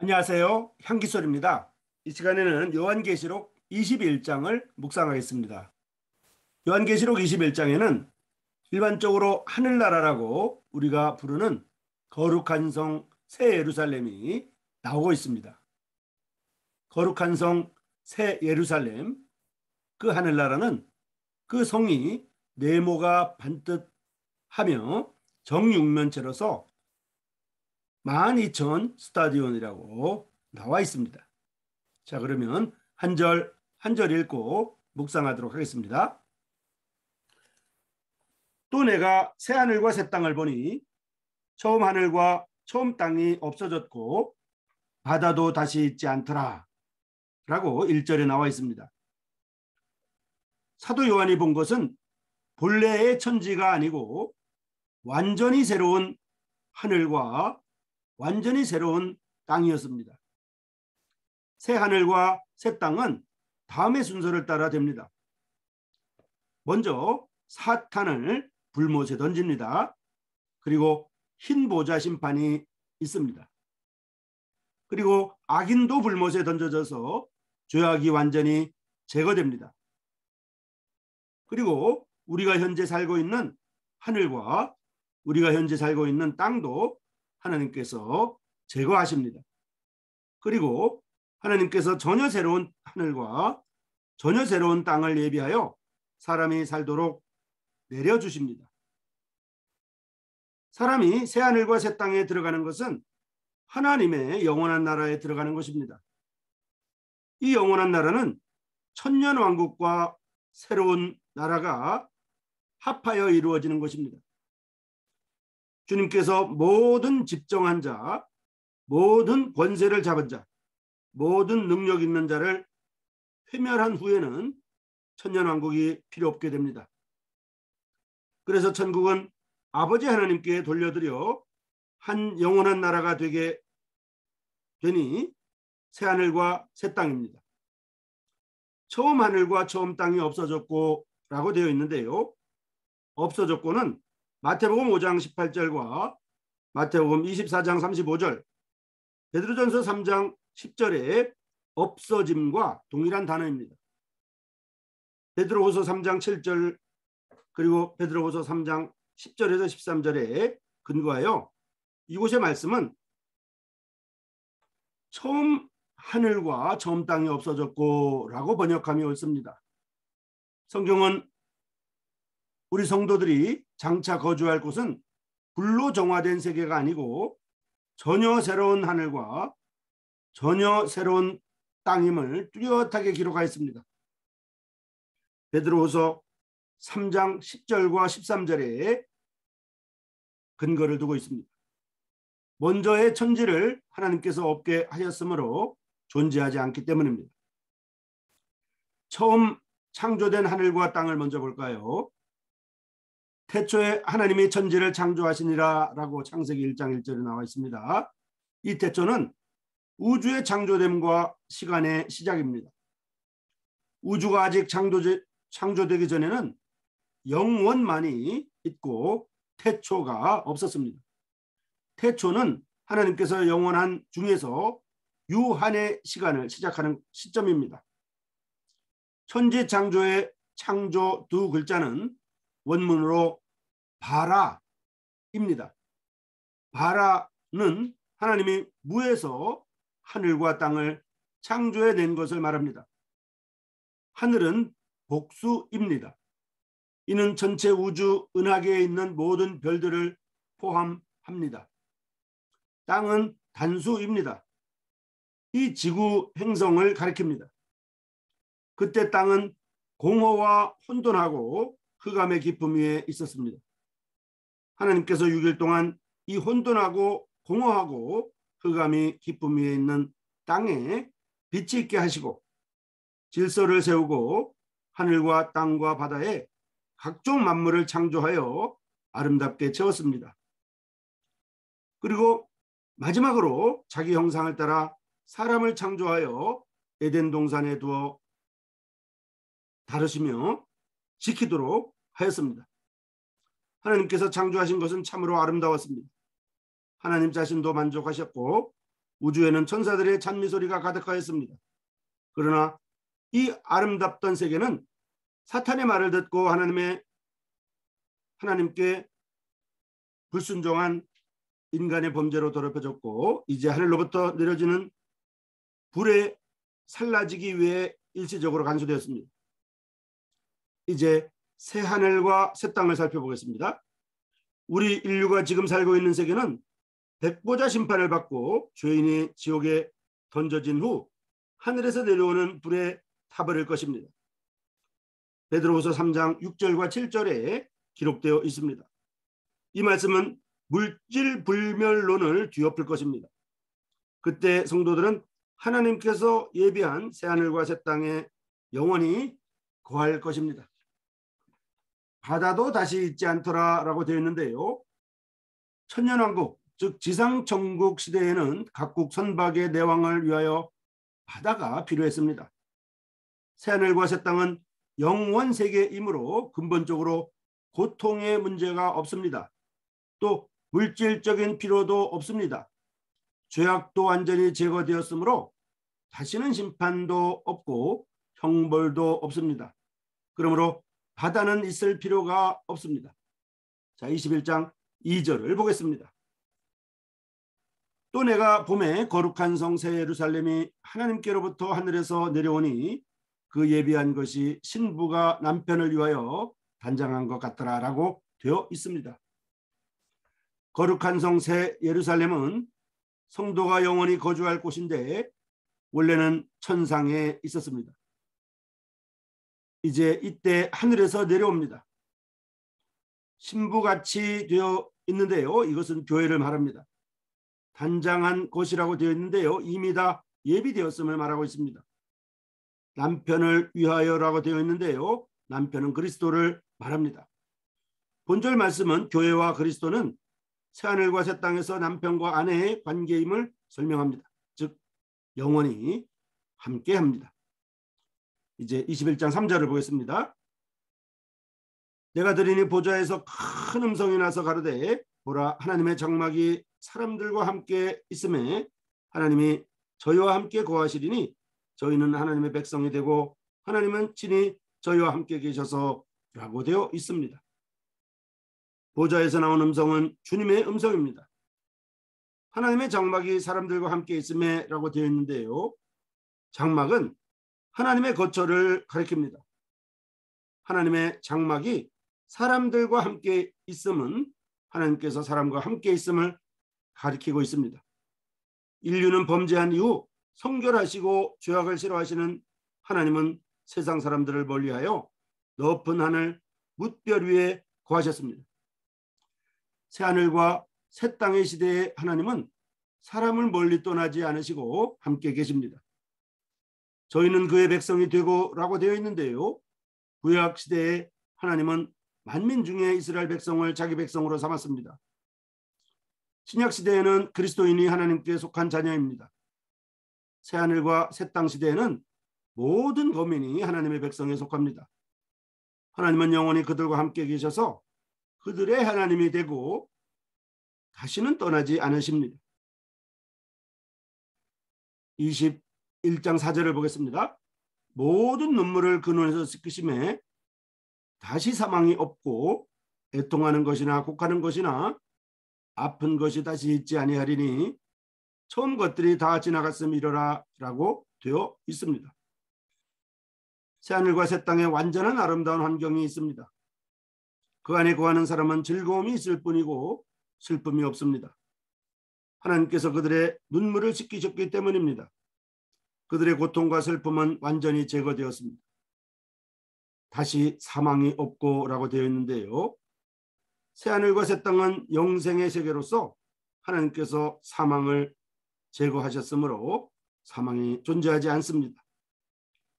안녕하세요. 향기솔입니다. 이 시간에는 요한계시록 21장을 묵상하겠습니다. 요한계시록 21장에는 일반적으로 하늘나라라고 우리가 부르는 거룩한 성 새 예루살렘이 나오고 있습니다. 거룩한 성 새 예루살렘, 그 하늘나라는 그 성이 네모가 반듯하며 정육면체로서 12,000 스타디온이라고 나와 있습니다. 자, 그러면 한 절 한 절 읽고 묵상하도록 하겠습니다. 또 내가 새 하늘과 새 땅을 보니 처음 하늘과 처음 땅이 없어졌고 바다도 다시 있지 않더라 라고 1절에 나와 있습니다. 사도 요한이 본 것은 본래의 천지가 아니고 완전히 새로운 하늘과 완전히 새로운 땅이었습니다. 새 하늘과 새 땅은 다음의 순서를 따라 됩니다. 먼저 사탄을 불못에 던집니다. 그리고 흰 보좌 심판이 있습니다. 그리고 악인도 불못에 던져져서 죄악이 완전히 제거됩니다. 그리고 우리가 현재 살고 있는 하늘과 우리가 현재 살고 있는 땅도 하나님께서 제거하십니다. 그리고 하나님께서 전혀 새로운 하늘과 전혀 새로운 땅을 예비하여 사람이 살도록 내려주십니다. 사람이 새 하늘과 새 땅에 들어가는 것은 하나님의 영원한 나라에 들어가는 것입니다. 이 영원한 나라는 천년 왕국과 새로운 나라가 합하여 이루어지는 것입니다. 주님께서 모든 집정한 자, 모든 권세를 잡은 자, 모든 능력 있는 자를 회멸한 후에는 천년 왕국이 필요 없게 됩니다. 그래서 천국은 아버지 하나님께 돌려드려 한 영원한 나라가 되게 되니 새 하늘과 새 땅입니다. 처음 하늘과 처음 땅이 없어졌고 라고 되어 있는데요. 없어졌고는 마태복음 5장 18절과 마태복음 24장 35절, 베드로전서 3장 10절에 없어짐과 동일한 단어입니다. 베드로후서 3장 7절 그리고 베드로후서 3장 10절에서 13절에 근거하여 이곳의 말씀은 처음 하늘과 처음 땅이 없어졌고 라고 번역함이 옳습니다. 성경은 우리 성도들이 장차 거주할 곳은 불로 정화된 세계가 아니고 전혀 새로운 하늘과 전혀 새로운 땅임을 뚜렷하게 기록하였습니다. 베드로후서 3장 10절과 13절에 근거를 두고 있습니다. 먼저의 천지를 하나님께서 없게 하셨으므로 존재하지 않기 때문입니다. 처음 창조된 하늘과 땅을 먼저 볼까요? 태초에 하나님이 천지를 창조하시니라 라고 창세기 1장 1절에 나와 있습니다. 이 태초는 우주의 창조됨과 시간의 시작입니다. 우주가 아직 창조되기 전에는 영원만이 있고 태초가 없었습니다. 태초는 하나님께서 영원한 중에서 유한의 시간을 시작하는 시점입니다. 천지 창조의 창조 두 글자는 원문으로 바라입니다. 바라는 하나님이 무에서 하늘과 땅을 창조해낸 것을 말합니다. 하늘은 복수입니다. 이는 전체 우주 은하계에 있는 모든 별들을 포함합니다. 땅은 단수입니다. 이 지구 행성을 가리킵니다. 그때 땅은 공허와 혼돈하고 흑암의 깊음 위에 있었습니다. 하나님께서 6일 동안 이 혼돈하고 공허하고 흑암이 깊음 위에 있는 땅에 빛이 있게 하시고 질서를 세우고 하늘과 땅과 바다에 각종 만물을 창조하여 아름답게 채웠습니다. 그리고 마지막으로 자기 형상을 따라 사람을 창조하여 에덴 동산에 두어 다루시며 지키도록 하였습니다. 하나님께서 창조하신 것은 참으로 아름다웠습니다. 하나님 자신도 만족하셨고 우주에는 천사들의 찬미소리가 가득하였습니다. 그러나 이 아름답던 세계는 사탄의 말을 듣고 하나님께 불순종한 인간의 범죄로 더럽혀졌고, 이제 하늘로부터 내려지는 불에 살라지기 위해 일시적으로 간수되었습니다. 이제 새 하늘과 새 땅을 살펴보겠습니다. 우리 인류가 지금 살고 있는 세계는 백보자 심판을 받고 죄인이 지옥에 던져진 후 하늘에서 내려오는 불에 타버릴 것입니다. 베드로후서 3장 6절과 7절에 기록되어 있습니다. 이 말씀은 물질 불멸론을 뒤엎을 것입니다. 그때 성도들은 하나님께서 예비한 새하늘과 새 땅에 영원히 거할 것입니다. 바다도 다시 있지 않더라라고 되어 있는데요. 천년왕국, 즉 지상천국 시대에는 각국 선박의 내왕을 위하여 바다가 필요했습니다. 새하늘과 새 땅은 영원 세계이므로 근본적으로 고통의 문제가 없습니다. 또 물질적인 필요도 없습니다. 죄악도 완전히 제거되었으므로 다시는 심판도 없고 형벌도 없습니다. 그러므로 바다는 있을 필요가 없습니다. 자, 21장 2절을 보겠습니다. 또 내가 봄에 거룩한 성 새 예루살렘이 하나님께로부터 하늘에서 내려오니 그 예비한 것이 신부가 남편을 위하여 단장한 것 같더라 라고 되어 있습니다. 거룩한 성 새 예루살렘은 성도가 영원히 거주할 곳인데 원래는 천상에 있었습니다. 이제 이때 하늘에서 내려옵니다. 신부같이 되어 있는데요. 이것은 교회를 말합니다. 단장한 것이라고 되어 있는데요. 이미 다 예비되었음을 말하고 있습니다. 남편을 위하여라고 되어 있는데요. 남편은 그리스도를 말합니다. 본절 말씀은 교회와 그리스도는 새하늘과 새 땅에서 남편과 아내의 관계임을 설명합니다. 즉 영원히 함께합니다. 이제 21장 3절을 보겠습니다. 내가 들으니 보좌에서 큰 음성이 나서 가로되 보라, 하나님의 장막이 사람들과 함께 있음에 하나님이 저희와 함께 거하시리니 저희는 하나님의 백성이 되고 하나님은 친히 저희와 함께 계셔서 라고 되어 있습니다. 보좌에서 나온 음성은 주님의 음성입니다. 하나님의 장막이 사람들과 함께 있음에 라고 되어 있는데요. 장막은 하나님의 거처를 가리킵니다. 하나님의 장막이 사람들과 함께 있음은 하나님께서 사람과 함께 있음을 가리키고 있습니다. 인류는 범죄한 이후 성결하시고 죄악을 싫어하시는 하나님은 세상 사람들을 멀리하여 높은 하늘 뭇별 위에 거하셨습니다. 새하늘과 새 땅의 시대에 하나님은 사람을 멀리 떠나지 않으시고 함께 계십니다. 저희는 그의 백성이 되고 라고 되어 있는데요. 구약 시대에 하나님은 만민 중에 이스라엘 백성을 자기 백성으로 삼았습니다. 신약 시대에는 그리스도인이 하나님께 속한 자녀입니다. 새하늘과 새 땅 시대에는 모든 거민이 하나님의 백성에 속합니다. 하나님은 영원히 그들과 함께 계셔서 그들의 하나님이 되고 다시는 떠나지 않으십니다. 21장 4절을 보겠습니다. 모든 눈물을 그 눈에서 씻기심에 다시 사망이 없고 애통하는 것이나 곡하는 것이나 아픈 것이 다시 있지 아니하리니 처음 것들이 다 지나갔음이로라 라고 되어 있습니다. 새하늘과 새 땅에 완전한 아름다운 환경이 있습니다. 그 안에 거하는 사람은 즐거움이 있을 뿐이고 슬픔이 없습니다. 하나님께서 그들의 눈물을 씻기셨기 때문입니다. 그들의 고통과 슬픔은 완전히 제거되었습니다. 다시 사망이 없고 라고 되어 있는데요. 새하늘과 새 땅은 영생의 세계로서 하나님께서 사망을 제거하셨으므로 사망이 존재하지 않습니다.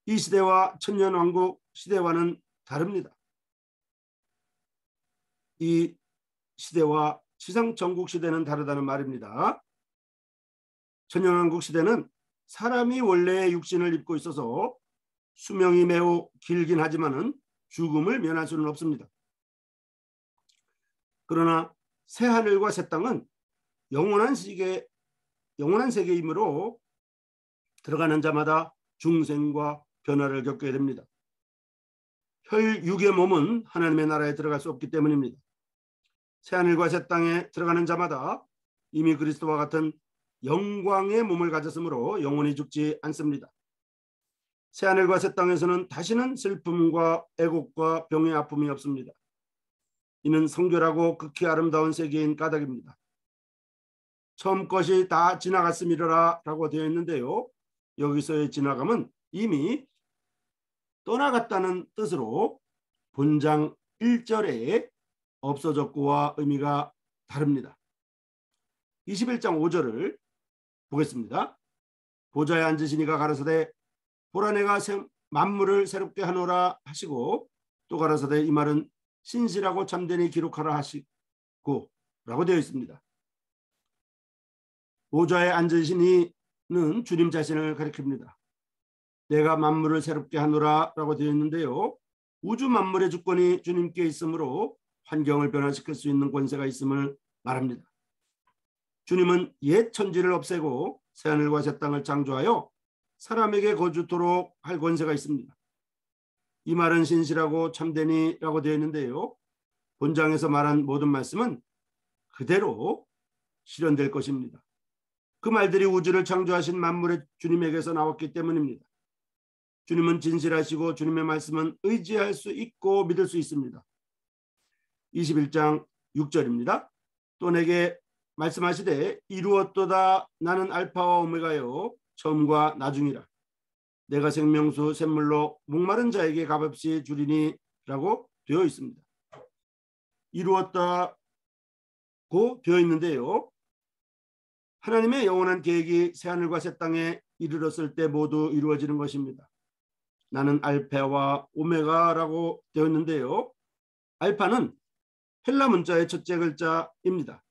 이 시대와 천년왕국 시대와는 다릅니다. 이 시대와 지상천국 시대는 다르다는 말입니다. 천년왕국 시대는 사람이 원래의 육신을 입고 있어서 수명이 매우 길긴 하지만은 죽음을 면할 수는 없습니다. 그러나 새하늘과 새 땅은 영원한 영원한 세계이므로 들어가는 자마다 중생과 변화를 겪게 됩니다. 혈육의 몸은 하나님의 나라에 들어갈 수 없기 때문입니다. 새하늘과 새 땅에 들어가는 자마다 이미 그리스도와 같은 영광의 몸을 가졌으므로 영원히 죽지 않습니다. 새하늘과 새 땅에서는 다시는 슬픔과 애곡과 병의 아픔이 없습니다. 이는 성결하고 극히 아름다운 세계인 까닭입니다. 처음 것이 다 지나갔음이라 라고 되어 있는데요. 여기서의 지나감은 이미 떠나갔다는 뜻으로 본장 1절에 없어졌고와 의미가 다릅니다. 21장 5절을 보겠습니다. 보좌에 앉으신 이가 가라사대 보라 내가 만물을 새롭게 하노라 하시고 또 가라사대 이 말은 신실하고 참되니 기록하라 하시고 라고 되어 있습니다. 보좌에 앉으신 이는 주님 자신을 가리킵니다. 내가 만물을 새롭게 하노라 라고 되어 있는데요. 우주 만물의 주권이 주님께 있으므로 환경을 변화시킬 수 있는 권세가 있음을 말합니다. 주님은 옛 천지를 없애고 새하늘과 새 땅을 창조하여 사람에게 거주토록 할 권세가 있습니다. 이 말은 신실하고 참되니 라고 되어 있는데요. 본장에서 말한 모든 말씀은 그대로 실현될 것입니다. 그 말들이 우주를 창조하신 만물의 주님에게서 나왔기 때문입니다. 주님은 진실하시고 주님의 말씀은 의지할 수 있고 믿을 수 있습니다. 21장 6절입니다. 또 내게 말씀하시되 이루었도다 나는 알파와 오메가요 처음과 나중이라. 내가 생명수 샘물로 목마른 자에게 값없이 주리니 라고 되어 있습니다. 이루었다고 되어 있는데요. 하나님의 영원한 계획이 새하늘과 새 땅에 이르렀을 때 모두 이루어지는 것입니다. 나는 알파와 오메가라고 되어 있는데요. 알파는 헬라 문자의 첫째 글자입니다.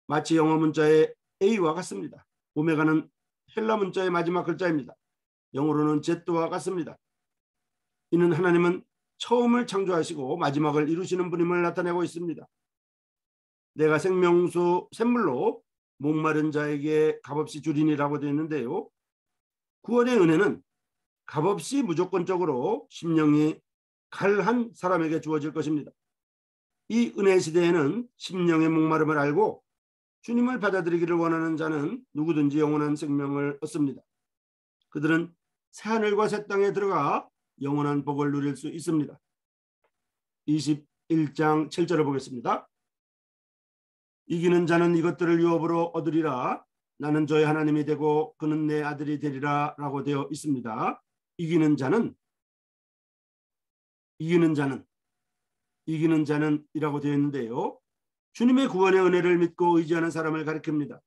마치 영어 문자의 A와 같습니다. 오메가는 헬라 문자의 마지막 글자입니다. 영어로는 Z와 같습니다. 이는 하나님은 처음을 창조하시고 마지막을 이루시는 분임을 나타내고 있습니다. 내가 생명수 샘물로 목마른 자에게 값없이 주리니라고 되어 있는데요. 구원의 은혜는 값없이 무조건적으로 심령이 갈한 사람에게 주어질 것입니다. 이 은혜 시대에는 심령의 목마름을 알고 주님을 받아들이기를 원하는 자는 누구든지 영원한 생명을 얻습니다. 그들은 새하늘과 새 땅에 들어가 영원한 복을 누릴 수 있습니다. 21장 7절을 보겠습니다. 이기는 자는 이것들을 유업으로 얻으리라. 나는 저의 하나님이 되고 그는 내 아들이 되리라 라고 되어 있습니다. 이기는 자는 이라고 되어 있는데요. 주님의 구원의 은혜를 믿고 의지하는 사람을 가리킵니다.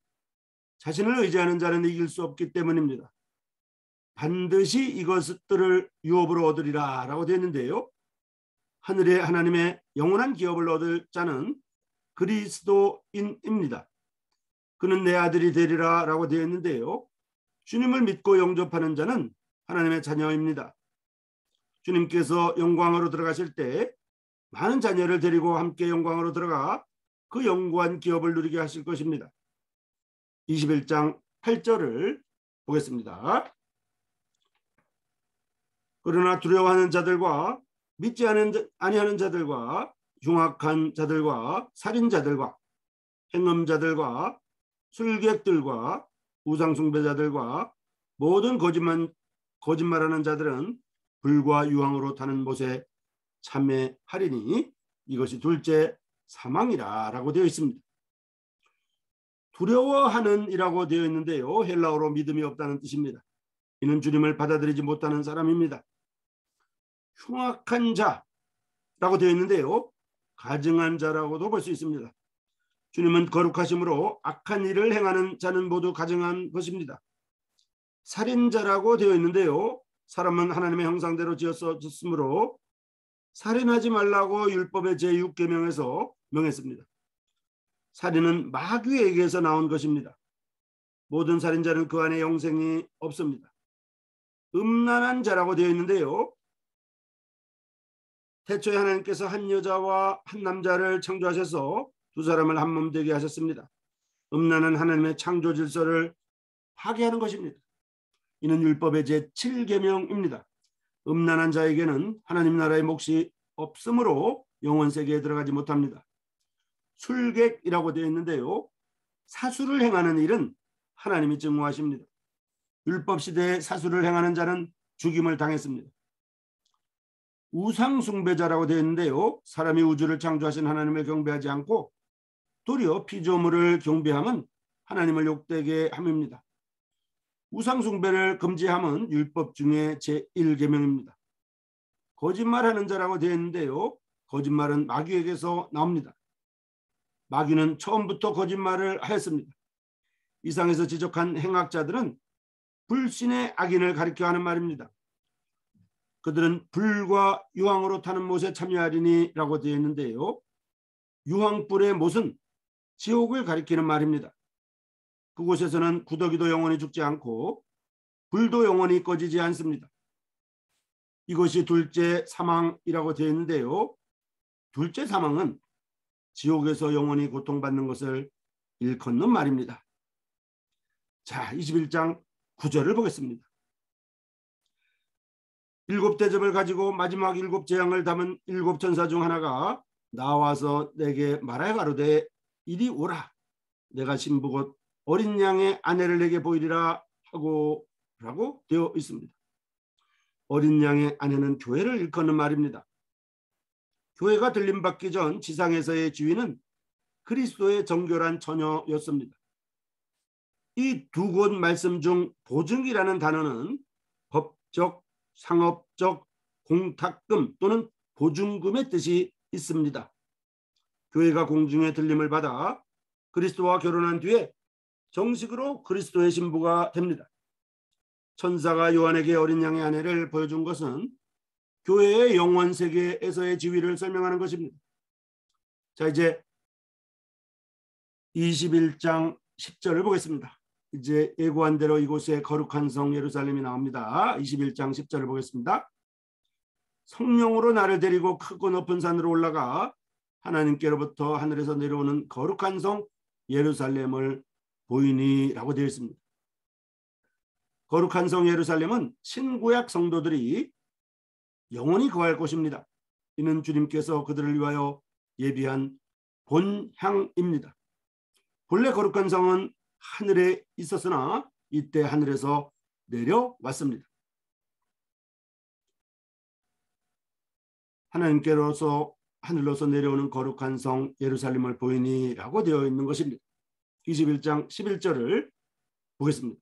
자신을 의지하는 자는 이길 수 없기 때문입니다. 반드시 이것들을 유업으로 얻으리라 라고 되어 있는데요. 하늘의 하나님의 영원한 기업을 얻을 자는 그리스도인입니다. 그는 내 아들이 되리라 라고 되어 있는데요. 주님을 믿고 영접하는 자는 하나님의 자녀입니다. 주님께서 영광으로 들어가실 때 많은 자녀를 데리고 함께 영광으로 들어가 그 영광 기업을 누리게 하실 것입니다. 21장 8절을 보겠습니다. 그러나 두려워하는 자들과 믿지 아니하는 자들과 흉악한 자들과 살인자들과 행음자들과 술객들과 우상숭배자들과 모든 거짓말하는 자들은 불과 유황으로 타는 못에 참여하리니 이것이 둘째 사망이라 라고 되어 있습니다. 두려워하는 이라고 되어 있는데요. 헬라어로 믿음이 없다는 뜻입니다. 이는 주님을 받아들이지 못하는 사람입니다. 흉악한 자라고 되어 있는데요. 가증한 자라고도 볼 수 있습니다. 주님은 거룩하심으로 악한 일을 행하는 자는 모두 가증한 것입니다. 살인자라고 되어 있는데요. 사람은 하나님의 형상대로 지었으므로 살인하지 말라고 율법의 제6계명에서 명했습니다. 살인은 마귀에게서 나온 것입니다. 모든 살인자는 그 안에 영생이 없습니다. 음란한 자라고 되어 있는데요. 태초에 하나님께서 한 여자와 한 남자를 창조하셔서 두 사람을 한 몸 되게 하셨습니다. 음란한 하나님의 창조 질서를 파괴하는 것입니다. 이는 율법의 제7계명입니다. 음란한 자에게는 하나님 나라의 몫이 없으므로 영원 세계에 들어가지 못합니다. 술객이라고 되어 있는데요. 사술을 행하는 일은 하나님이 증오하십니다. 율법 시대에 사술을 행하는 자는 죽임을 당했습니다. 우상 숭배자라고 되어 있는데요. 사람이 우주를 창조하신 하나님을 경배하지 않고 도리어 피조물을 경배함은 하나님을 욕되게 함입니다. 우상 숭배를 금지함은 율법 중에 제1계명입니다. 거짓말하는 자라고 되어 있는데요. 거짓말은 마귀에게서 나옵니다. 마귀는 처음부터 거짓말을 하였습니다. 이상에서 지적한 행악자들은 불신의 악인을 가리켜 하는 말입니다. 그들은 불과 유황으로 타는 못에 참여하리니 라고 되어 있는데요. 유황불의 못은 지옥을 가리키는 말입니다. 그곳에서는 구더기도 영원히 죽지 않고 불도 영원히 꺼지지 않습니다. 이것이 둘째 사망이라고 되어 있는데요. 둘째 사망은 지옥에서 영원히 고통받는 것을 일컫는 말입니다. 자, 21장 9절을 보겠습니다. 일곱 대접을 가지고 마지막 일곱 재앙을 담은 일곱 천사 중 하나가 나와서 내게 말하여 가로되 이리 오라. 내가 신부 곧 어린 양의 아내를 내게 보이리라 하고 라고 되어 있습니다. 어린 양의 아내는 교회를 일컫는 말입니다. 교회가 들림받기 전 지상에서의 지위는 그리스도의 정결한 처녀였습니다. 이 두 곳 말씀 중 보증이라는 단어는 법적, 상업적, 공탁금 또는 보증금의 뜻이 있습니다. 교회가 공중의 들림을 받아 그리스도와 결혼한 뒤에 정식으로 그리스도의 신부가 됩니다. 천사가 요한에게 어린 양의 아내를 보여준 것은 교회의 영원 세계에서의 지위를 설명하는 것입니다. 자, 이제 21장 10절을 보겠습니다. 이제 예고한 대로 이곳에 거룩한 성 예루살렘이 나옵니다. 21장 10절을 보겠습니다. 성령으로 나를 데리고 크고 높은 산으로 올라가 하나님께로부터 하늘에서 내려오는 거룩한 성 예루살렘을 보이니 라고 되어 있습니다. 거룩한 성 예루살렘은 신구약 성도들이 영원히 거할 곳입니다. 이는 주님께서 그들을 위하여 예비한 본향입니다. 본래 거룩한 성은 하늘에 있었으나 이때 하늘에서 내려왔습니다. 하나님께로서 하늘로서 내려오는 거룩한 성 예루살렘을 보이니 라고 되어 있는 것입니다. 21장 11절을 보겠습니다.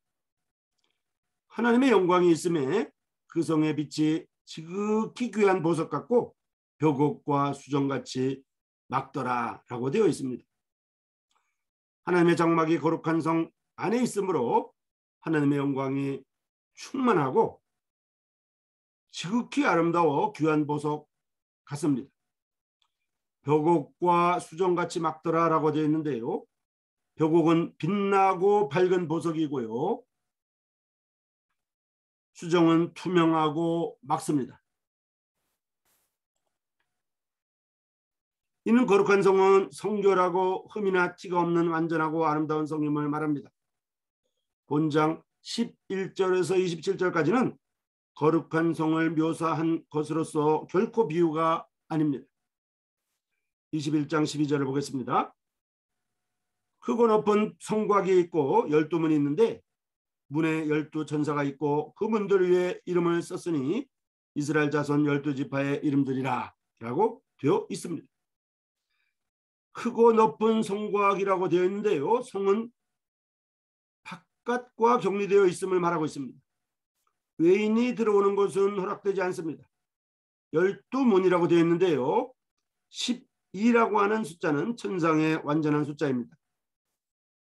하나님의 영광이 있음에 그 성의 빛이 지극히 귀한 보석 같고 벽옥과 수정같이 막더라 라고 되어 있습니다. 하나님의 장막이 거룩한 성 안에 있으므로 하나님의 영광이 충만하고 지극히 아름다워 귀한 보석 같습니다. 벽옥과 수정같이 막더라 라고 되어 있는데요. 벽옥은 빛나고 밝은 보석이고요. 수정은 투명하고 맑습니다. 이는 거룩한 성은 성결하고 흠이나 티가 없는 완전하고 아름다운 성임을 말합니다. 본장 11절에서 27절까지는 거룩한 성을 묘사한 것으로서 결코 비유가 아닙니다. 21장 12절을 보겠습니다. 크고 높은 성곽이 있고 12문이 있는데 문에 12천사가 있고 그 문들 위에 이름을 썼으니 이스라엘 자손 12지파의 이름들이라 라고 되어 있습니다. 크고 높은 성곽이라고 되어 있는데요. 성은 바깥과 격리되어 있음을 말하고 있습니다. 외인이 들어오는 것은 허락되지 않습니다. 12문이라고 되어 있는데요. 12라고 하는 숫자는 천상의 완전한 숫자입니다.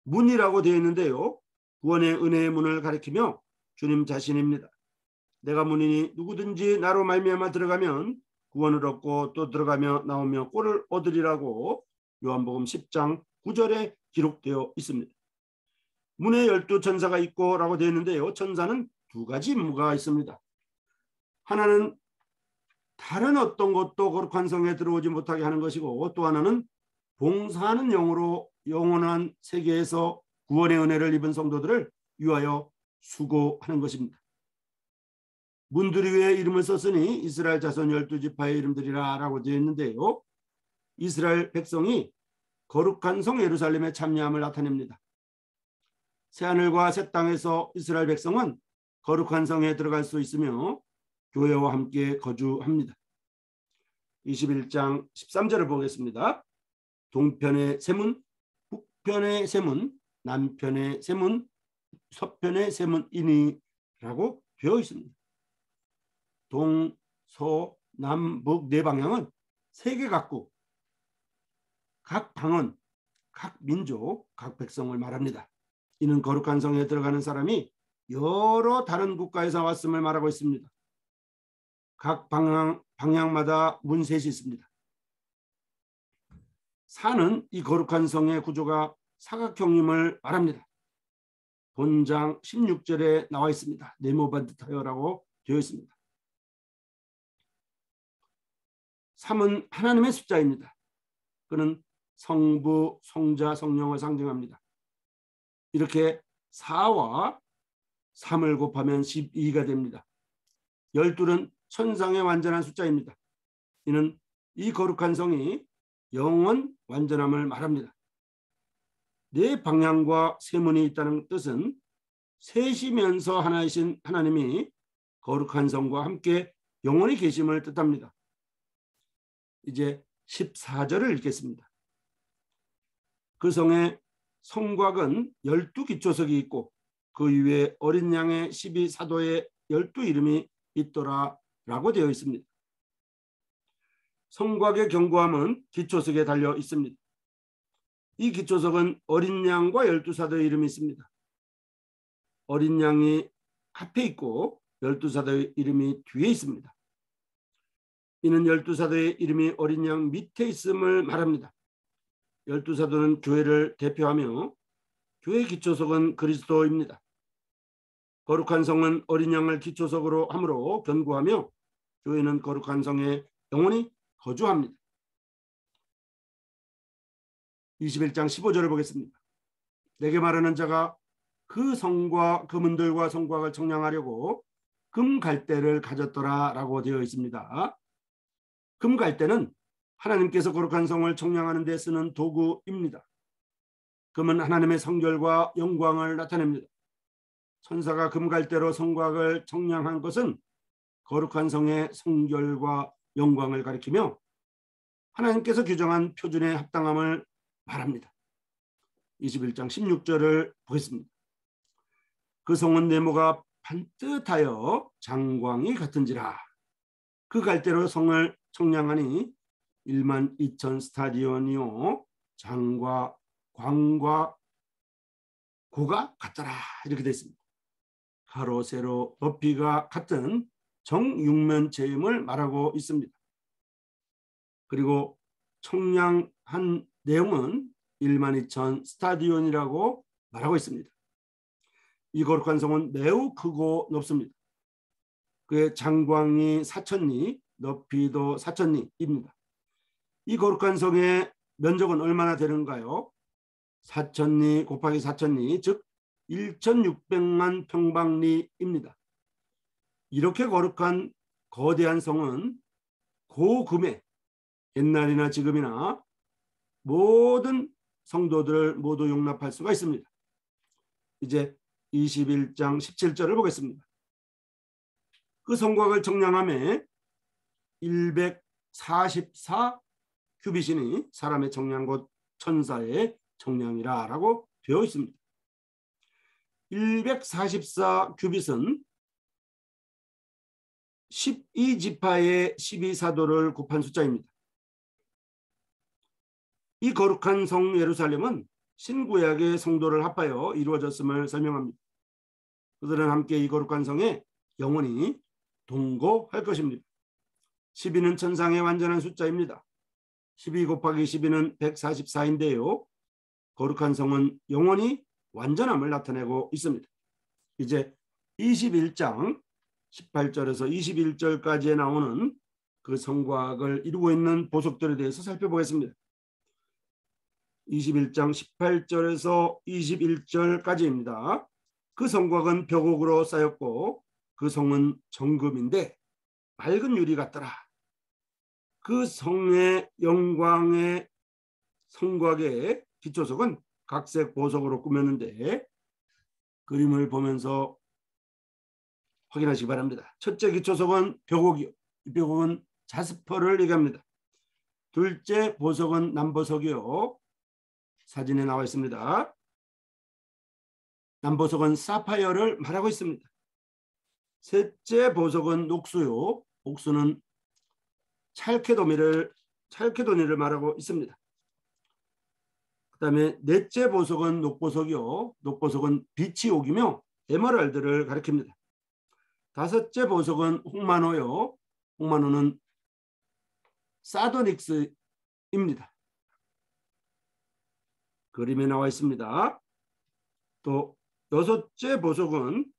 문이라고 되어 있는데요. 구원의 은혜의 문을 가리키며 주님 자신입니다. 내가 문이니 누구든지 나로 말미암아 들어가면 구원을 얻고 또 들어가며 나오며 꼴을 얻으리라고 요한복음 10장 9절에 기록되어 있습니다. 문에 12천사가 있고 라고 되어 있는데요. 천사는 두 가지 임무가 있습니다. 하나는 다른 어떤 것도 거룩한 성에 들어오지 못하게 하는 것이고 또 하나는 봉사하는 영으로 영원한 세계에서 구원의 은혜를 입은 성도들을 위하여 수고하는 것입니다. 문들 위에 이름을 썼으니 이스라엘 자손 12지파의 이름들이라 라고 되어 있는데요. 이스라엘 백성이 거룩한 성 예루살렘에 참여함을 나타냅니다. 새하늘과 새 땅에서 이스라엘 백성은 거룩한 성에 들어갈 수 있으며 교회와 함께 거주합니다. 21장 13절을 보겠습니다. 동편의 세문, 북편의 세문, 남편의 세문, 서편의 세문이니라고 되어 있습니다. 동, 서, 남, 북 네 방향은 세계 각국, 각 방언, 각 민족, 각 백성을 말합니다. 이는 거룩한 성에 들어가는 사람이 여러 다른 국가에서 왔음을 말하고 있습니다. 각 방향마다 문셋이 있습니다. 산은 이 거룩한 성의 구조가 사각형임을 말합니다. 본장 16절에 나와 있습니다. 네모반듯하여라고 되어 있습니다. 3은 하나님의 숫자입니다. 그는 성부, 성자, 성령을 상징합니다. 이렇게 4와 3을 곱하면 12가 됩니다. 12는 천상의 완전한 숫자입니다. 이는 이 거룩한 성이 영원 완전함을 말합니다. 네 방향과 세문이 있다는 뜻은 셋이면서 하나이신 하나님이 거룩한 성과 함께 영원히 계심을 뜻합니다. 이제 14절을 읽겠습니다. 그 성에 성곽은 12기초석이 있고 그 위에 어린 양의 12사도의 12 이름이 있더라 라고 되어 있습니다. 성곽의 견고함은 기초석에 달려 있습니다. 이 기초석은 어린 양과 12사도의 이름이 있습니다. 어린 양이 앞에 있고 12사도의 이름이 뒤에 있습니다. 이는 12사도의 이름이 어린 양 밑에 있음을 말합니다. 12사도는 교회를 대표하며 교회 기초석은 그리스도입니다. 거룩한 성은 어린 양을 기초석으로 함으로 견고하며 교회는 거룩한 성에 영원히 거주합니다. 21장 15절을 보겠습니다. 내게 말하는 자가 그 성과 그 문들과 성곽을 청량하려고 금갈대를 가졌더라 라고 되어 있습니다. 금갈대는 하나님께서 거룩한 성을 청량하는 데 쓰는 도구입니다. 금은 하나님의 성결과 영광을 나타냅니다. 천사가 금갈대로 성곽을 청량한 것은 거룩한 성의 성결과 영광을 가리키며 하나님께서 규정한 표준에 합당함을 말합니다. 21장 16절을 보겠습니다. 그 성은 네모가 반듯하여 장광이 같은지라. 그 갈대로 성을 청량하니 1만 2천 스타디온이요 장과 광과 고가 같더라 이렇게 되어 있습니다. 가로 세로 높이가 같은 정육면체임을 말하고 있습니다. 그리고 청량한 내용은 1만 2천 스타디온이라고 말하고 있습니다. 이 거룩한 성은 매우 크고 높습니다. 그의 장광이 4,000리, 높이도 4,000리입니다. 이 거룩한 성의 면적은 얼마나 되는가요? 4,000리 곱하기 4,000리, 즉 1,600만 평방리입니다. 이렇게 거룩한 거대한 성은 고금에 옛날이나 지금이나 모든 성도들을 모두 용납할 수가 있습니다. 이제 21장 17절을 보겠습니다. 그 성곽을 청량함에 144 규빗이니 사람의 청량 곧 천사의 청량이라 라고 되어 있습니다. 144 규빗은 12지파의 12사도를 곱한 숫자입니다. 이 거룩한 성 예루살렘은 신구약의 성도를 합하여 이루어졌음을 설명합니다. 그들은 함께 이 거룩한 성에 영원히 동거할 것입니다. 12는 천상의 완전한 숫자입니다. 12 곱하기 12는 144인데요. 거룩한 성은 영원히 완전함을 나타내고 있습니다. 이제 21장 18절에서 21절까지에 나오는 그 성곽을 이루고 있는 보석들에 대해서 살펴보겠습니다. 21장 18절에서 21절까지입니다. 그 성곽은 벽옥으로 쌓였고 그 성은 정금인데 맑은 유리 같더라. 그 성의 영광의 성곽의 기초석은 각색 보석으로 꾸몄는데 그림을 보면서 확인하시기 바랍니다. 첫째 기초석은 벽옥이요. 이 벽옥은 자스퍼를 얘기합니다. 둘째 보석은 남보석이요. 사진에 나와 있습니다. 남보석은 사파이어를 말하고 있습니다. 셋째 보석은 녹수요. 옥수는 찰케도니를 말하고 있습니다. 그 다음에 넷째 보석은 녹보석이요. 녹보석은 빛이 옥이며 에메랄드를 가리킵니다. 다섯째 보석은 홍마노요. 홍마노는 사도닉스입니다. 그림에 나와 있습니다. 또 여섯째 보석은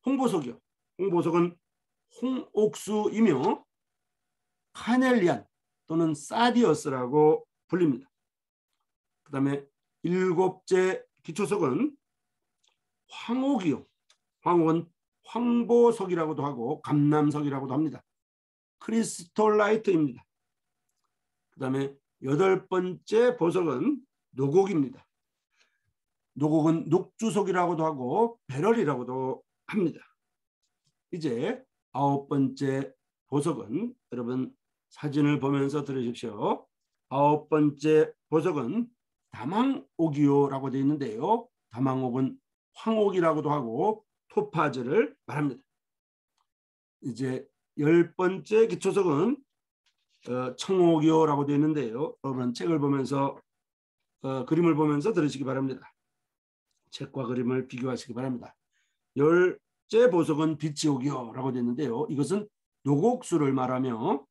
홍보석이요. 홍보석은 홍옥수이며 카넬리안 또는 사디어스라고 불립니다. 그 다음에 일곱째 기초석은 황옥이요. 황옥은 황보석이라고도 하고 감남석이라고도 합니다. 크리스톨라이트입니다. 그 다음에 여덟 번째 보석은 노곡입니다. 노곡은 녹주석이라고도 하고 베럴이라고도 합니다. 이제 아홉 번째 보석은 여러분 사진을 보면서 들으십시오. 아홉 번째 보석은 다망옥이요라고 되어 있는데요. 다망옥은 황옥이라고도 하고 토파즈를 말합니다. 이제 열 번째 기초석은 청옥이요라고 되어 있는데요. 여러분 책을 보면서 그림을 보면서 들으시기 바랍니다. 책과 그림을 비교하시기 바랍니다. 열째 보석은 빛이옥이요라고 되어 있는데요. 이것은 노곡수를 말하며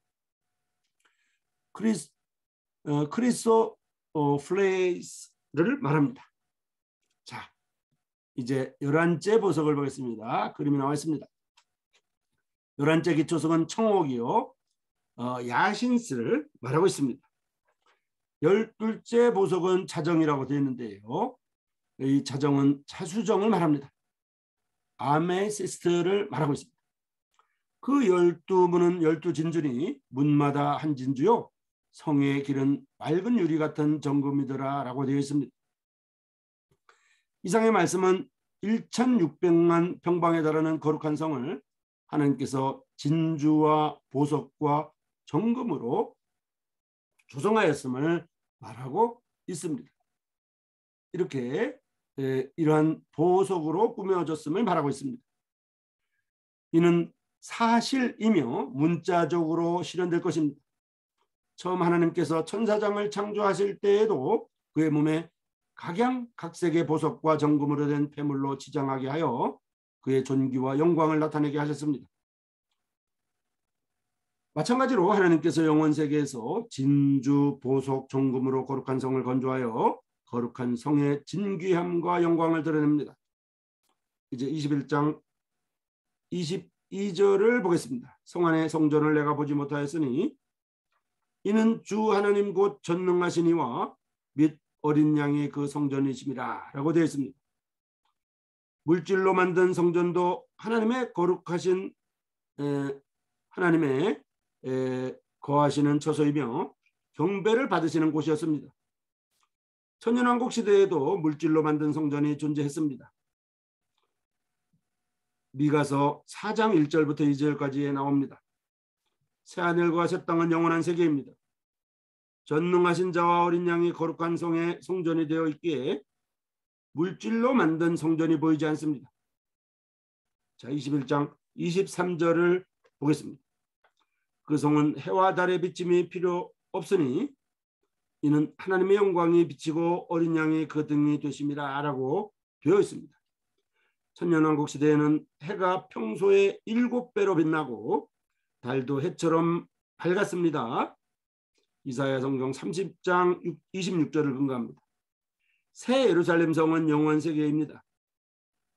크리소플레이스를 말합니다. 자, 이제 11째 보석을 보겠습니다. 그림이 나와 있습니다. 11째 기초석은 청옥이요. 야신스를 말하고 있습니다. 12째 보석은 자정이라고 되어 있는데요. 이 자정은 자수정을 말합니다. 아메시스트를 말하고 있습니다. 그 12문은 12진주니 문마다 한 진주요. 성의 길은 맑은 유리 같은 정금이더라 라고 되어 있습니다. 이상의 말씀은 1600만 평방에 달하는 거룩한 성을 하나님께서 진주와 보석과 정금으로 조성하였음을 말하고 있습니다. 이렇게 이러한 보석으로 꾸며졌음을 말하고 있습니다. 이는 사실이며 문자적으로 실현될 것입니다. 처음 하나님께서 천사장을 창조하실 때에도 그의 몸에 각양각색의 보석과 정금으로 된 폐물로 지장하게 하여 그의 존귀와 영광을 나타내게 하셨습니다. 마찬가지로 하나님께서 영원 세계에서 진주, 보석, 정금으로 거룩한 성을 건조하여 거룩한 성의 진귀함과 영광을 드러냅니다. 이제 21장 22절을 보겠습니다. 성 안의 성전을 내가 보지 못하였으니 이는 주 하나님 곧 전능하신 이와 및 어린 양이 그 성전이심이라 라고 되어 있습니다. 물질로 만든 성전도 하나님의 거룩하신 하나님의 거하시는 처소이며 경배를 받으시는 곳이었습니다. 천년왕국 시대에도 물질로 만든 성전이 존재했습니다. 미가서 4장 1절부터 2절까지에 나옵니다. 새하늘과 새 땅은 영원한 세계입니다. 전능하신 자와 어린 양이 거룩한 성의 성전이 되어 있기에 물질로 만든 성전이 보이지 않습니다. 자, 21장 23절을 보겠습니다. 그 성은 해와 달의 비침이 필요 없으니 이는 하나님의 영광이 비치고 어린 양이 그 등이 되심이라 라고 되어 있습니다. 천년왕국 시대에는 해가 평소에 7배로 빛나고 달도 해처럼 밝았습니다. 이사야 성경 30장 26절을 근거합니다. 새 예루살렘 성은 영원 세계입니다.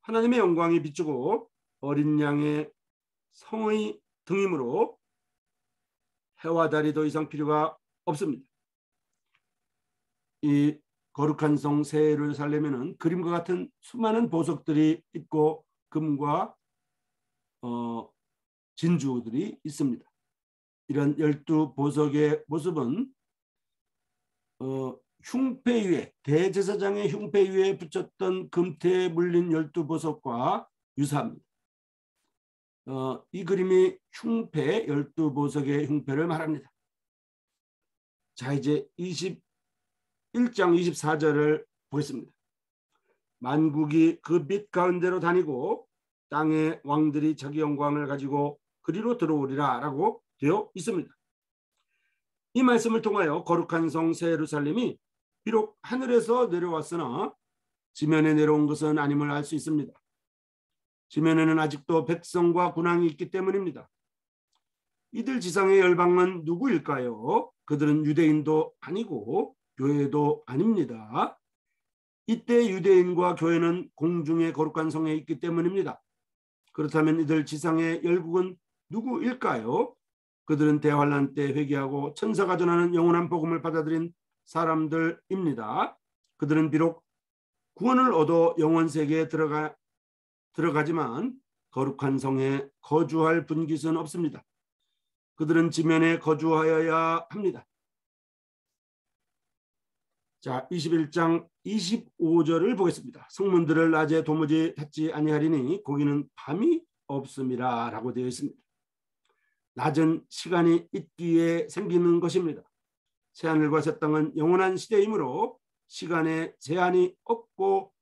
하나님의 영광이 비추고 어린 양의 성의 등이므로 해와 달이 더 이상 필요가 없습니다. 이 거룩한 성 새 예루살렘에는 그림과 같은 수많은 보석들이 있고 금과 진주들이 있습니다. 이런 12보석의 모습은 흉패 위에, 대제사장의 흉패 위에 붙였던 금태에 물린 12보석과 유사합니다. 이 그림이 흉패, 12보석의 흉패를 말합니다. 자, 이제 21장 24절을 보겠습니다. 만국이 그 빛 가운데로 다니고 땅의 왕들이 자기 영광을 가지고 그리로 들어오리라 라고 되어 있습니다. 이 말씀을 통하여 거룩한 성 새 예루살렘이 비록 하늘에서 내려왔으나 지면에 내려온 것은 아님을 알 수 있습니다. 지면에는 아직도 백성과 군왕이 있기 때문입니다. 이들 지상의 열방은 누구일까요? 그들은 유대인도 아니고 교회도 아닙니다. 이때 유대인과 교회는 공중의 거룩한 성에 있기 때문입니다. 그렇다면 이들 지상의 열국은 누구일까요? 그들은 대환란 때 회개하고 천사가 전하는 영원한 복음을 받아들인 사람들입니다. 그들은 비록 구원을 얻어 영원 세계에 들어가지만 거룩한 성에 거주할 분깃은 없습니다. 그들은 지면에 거주하여야 합니다. 자, 21장 25절을 보겠습니다. 성문들을 낮에 도무지 닫지 아니하리니 거기는 밤이 없음이라 라고 되어 있습니다. 낮은 시간이 있기에 생기는 것입니다. 새하늘과 새 땅은 영원한 시대이므로 시간에 제한이 없고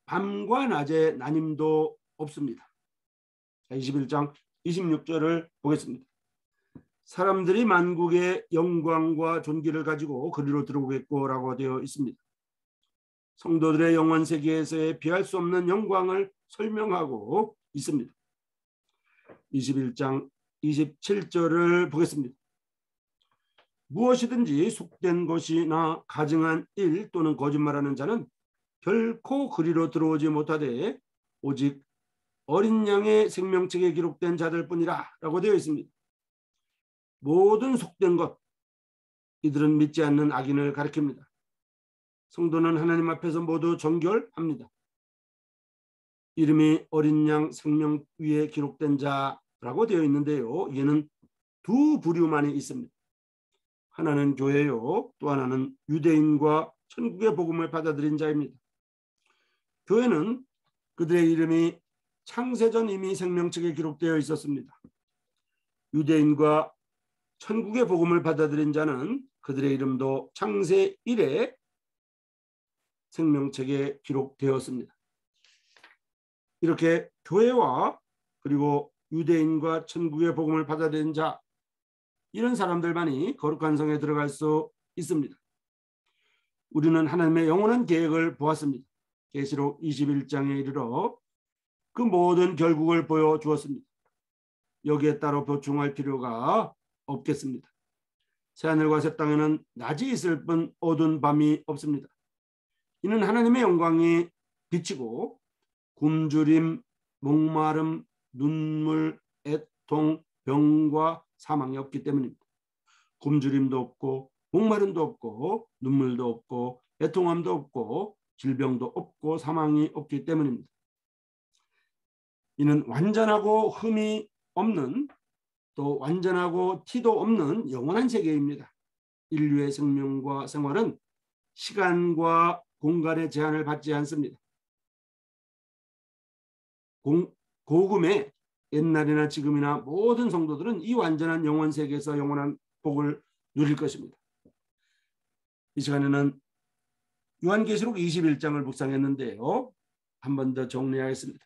밤과 낮의 나님도 없습니다. 21장 26절을 보겠습니다. 사람들이 만국의 영광과 존귀를 가지고 그리로 들어오겠고 라고 되어 있습니다. 성도들의 영원 세계에서의 비할 수 없는 영광을 설명하고 있습니다. 21장 27절을 보겠습니다. 무엇이든지 속된 것이나 가증한 일 또는 거짓말하는 자는 결코 그리로 들어오지 못하되 오직 어린 양의 생명책에 기록된 자들뿐이라 라고 되어 있습니다. 모든 속된 것, 이들은 믿지 않는 악인을 가리킵니다. 성도는 하나님 앞에서 모두 정결합니다. 이름이 어린 양 생명 위에 기록된 자라고 되어 있는데요. 얘는 두 부류만이 있습니다. 하나는 교회요, 또 하나는 유대인과 천국의 복음을 받아들인 자입니다. 교회는 그들의 이름이 창세전 이미 생명책에 기록되어 있었습니다. 유대인과 천국의 복음을 받아들인 자는 그들의 이름도 창세 이래 생명책에 기록되었습니다. 이렇게 교회와 그리고 유대인과 천국의 복음을 받아들인 자, 이런 사람들만이 거룩한 성에 들어갈 수 있습니다. 우리는 하나님의 영원한 계획을 보았습니다. 계시록 21장에 이르러 그 모든 결국을 보여주었습니다. 여기에 따로 보충할 필요가 없겠습니다. 새하늘과 새 땅에는 낮이 있을 뿐 어두운 밤이 없습니다. 이는 하나님의 영광이 비치고 굶주림, 목마름, 눈물, 애통, 병과 사망이 없기 때문입니다. 굶주림도 없고 목마름도 없고 눈물도 없고 애통함도 없고 질병도 없고 사망이 없기 때문입니다. 이는 완전하고 흠이 없는, 또 완전하고 티도 없는 영원한 세계입니다. 인류의 생명과 생활은 시간과 공간의 제한을 받지 않습니다. 고금의 옛날이나 지금이나 모든 성도들은 이 완전한 영원 세계에서 영원한 복을 누릴 것입니다. 이 시간에는 요한계시록 21장을 묵상했는데요. 한 번 더 정리하겠습니다.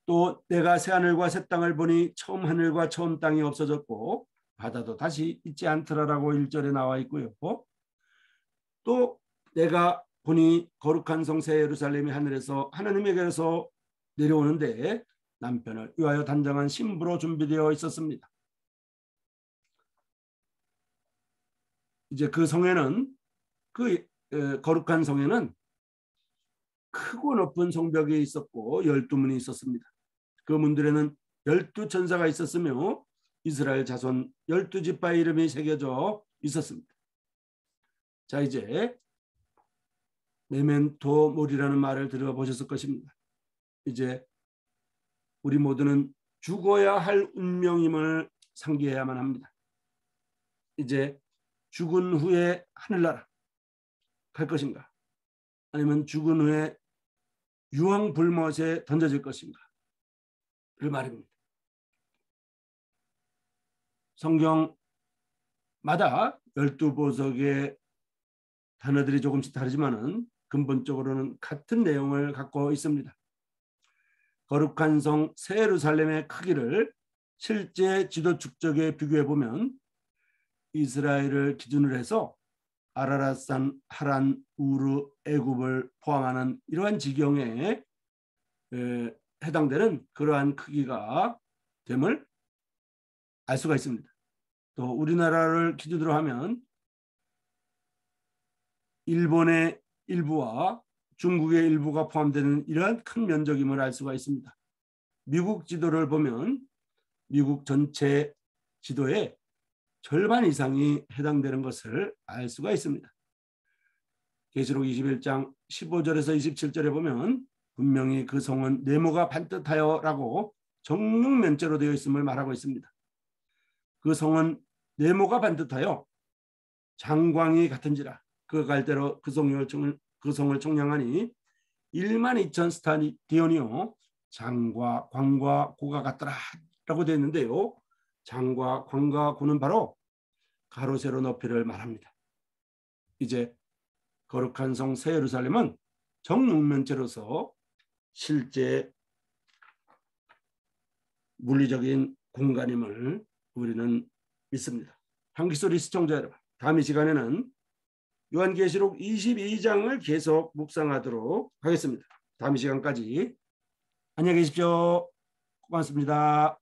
또 내가 새하늘과 새 땅을 보니 처음 하늘과 처음 땅이 없어졌고 바다도 다시 있지 않더라라고 1절에 나와 있고요. 또 내가 보니 거룩한 성 새 예루살렘이 하늘에서 하나님에게서 내려오는데 남편을 위하여 단정한 신부로 준비되어 있었습니다. 이제 그 성에는, 그 거룩한 성에는 크고 높은 성벽이 있었고 12문이 있었습니다. 그 문들에는 12천사가 있었으며 이스라엘 자손 12지파의 이름이 새겨져 있었습니다. 자, 이제 메멘토 모리라는 말을 들어보셨을 것입니다. 이제 우리 모두는 죽어야 할 운명임을 상기해야만 합니다. 이제 죽은 후에 하늘나라 갈 것인가? 아니면 죽은 후에 유황불못에 던져질 것인가? 그 말입니다. 성경마다 12보석의 단어들이 조금씩 다르지만은 근본적으로는 같은 내용을 갖고 있습니다. 거룩한 성 새 예루살렘의 크기를 실제 지도 축적에 비교해 보면 이스라엘을 기준으로 해서 아라랏산, 하란, 우르, 애굽을 포함하는 이러한 지경에 해당되는 그러한 크기가 됨을 알 수가 있습니다. 또 우리나라를 기준으로 하면 일본의 일부와 중국의 일부가 포함되는 이러한 큰 면적임을 알 수가 있습니다. 미국 지도를 보면 미국 전체 지도의 절반 이상이 해당되는 것을 알 수가 있습니다. 계시록 21장 15절에서 27절에 보면 분명히 그 성은 네모가 반듯하여 라고 정육면체로 되어 있음을 말하고 있습니다. 그 성은 네모가 반듯하여 장광이 같은지라 그 갈대로 그 성을 청량하니 12,000 스타디온이요 장과 광과 고가 같더라 라고 되어 있는데요. 장과 광과 고는 바로 가로 세로 높이를 말합니다. 이제 거룩한 성 새 예루살렘은 정육면체로서 실제 물리적인 공간임을 우리는 믿습니다. 한기소리 시청자 여러분, 다음 이 시간에는 요한계시록 22장을 계속 묵상하도록 하겠습니다. 다음 이 시간까지 안녕히 계십시오. 고맙습니다.